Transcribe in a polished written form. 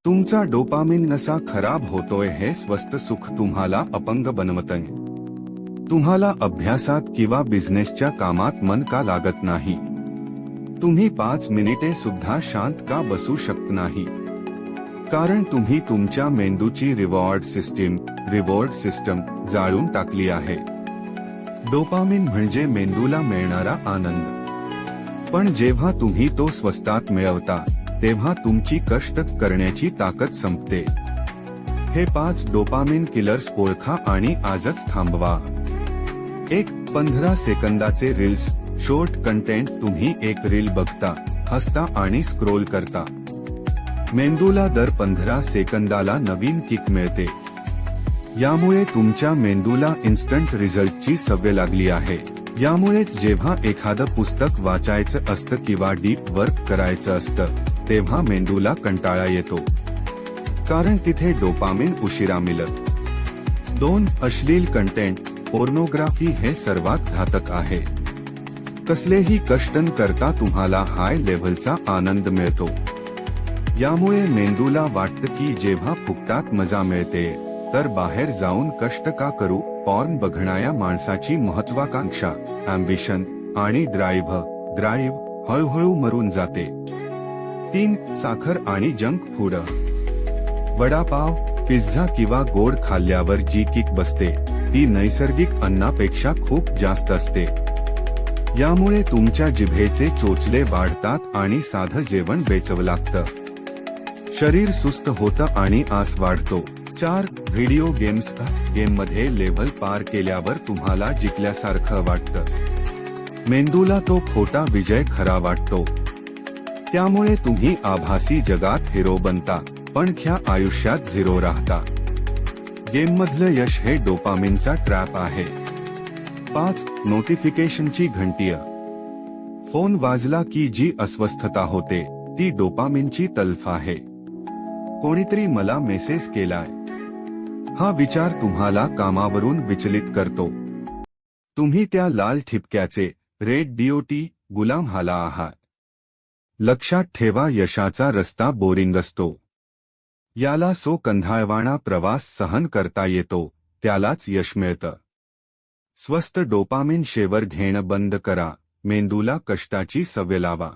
तुमचा डोपामिन नसा खराब होतोय हे स्वस्थ सुख तुम्हाला अपंग बनवतंय. तुम्हाला अभ्यासात किंवा बिझनेसच्या कामात मन का लागत नाही? तुम्ही 5 मिनिटे सुद्धा शांत का बसू शकत नाही? कारण तुम्ही तुमच्या मेंदूची रिवॉर्ड सिस्टम जाळून टाकली आहे. डोपामिन म्हणजे मेंदूला मिळणारा आनंद. पण जेव्हा तुम्ही तो स्वस्तात मिळवता तेव्हा तुमची कष्ट करण्याची ताकद संपते. हे 5 डोपामिन किलर्स ओळखा आणि आजच थांबवा. 1. 15 सेकंदाचे रील्स. Short content. तुम्ही एक रील बघता, हसता आणि स्क्रोल करता. मेंदूला दर 15 सेकंदाला नवीन किक मिळते. यामुळे तुमच्या मेंदूला इन्स्टंट रिझल्टची सवय लागली आहे. यामुळेच जेव्हा एखादं पुस्तक वाचायचं असतं किंवा डीप वर्क करायचं असतं तेव्हा मेंदूला कंटाळा येतो, कारण तिथे डोपामिन उशिरा मिळत. 2. अश्लील कंटेंट. पोर्नोग्राफी हे सर्वात घातक आहे. कसलेही कष्ट न करता तुम्हाला हाय लेव्हलचा आनंद मिळतो. यामुळे मेंदूला वाटतं की जेव्हा फुकटात मजा मिळते तर बाहेर जाऊन कष्ट का करू. पॉर्न बघणाऱ्या माणसाची महत्वाकांक्षा, अँबिशन आणि ड्राईव्ह हळूहळू मरून जाते. 3. साखर आणि जंक फूड. वडापाव, पिझ्झा किंवा गोड खाल्ल्यावर जी किक बसते ती नैसर्गिक अन्नापेक्षा खूप जास्त असते. यामुळे तुमच्या जिभेचे चोचले वाढतात आणि साधं जेवण बेचव लागतं. शरीर सुस्त होतं आणि आस वाढतो. 4. Video games. गेममध्ये लेव्हल पार केल्यावर तुम्हाला जिंकल्यासारखं वाटतं. मेंदूला तो खोटा विजय खरा वाटतो. त्यामुळे तुम्ही आभासी जगात हिरो बनता पण ख्या आयुष्यात झिरो राहता. गेममधलं यश हे डोपामिनचा ट्रॅप आहे. 5. नोटिफिकेशनची घंटीय. फोन वाजला की जी अस्वस्थता होते ती डोपामिनची तलफ आहे. कोणीतरी मला मेसेज केलाय हा विचार तुम्हाला कामावरून विचलित करतो. तुम्ही त्या लाल ठिपक्याचे रेड डीओटी गुलाम झाला आहात. लक्षात ठेवा, यशाचा रस्ता बोरिंग असतो. याला कंधाळवाणा प्रवास सहन करता येतो त्यालाच यश मिळतं. स्वस्थ डोपामिन शेवर घेणं बंद करा. मेंदूला कष्टाची सवय लावा.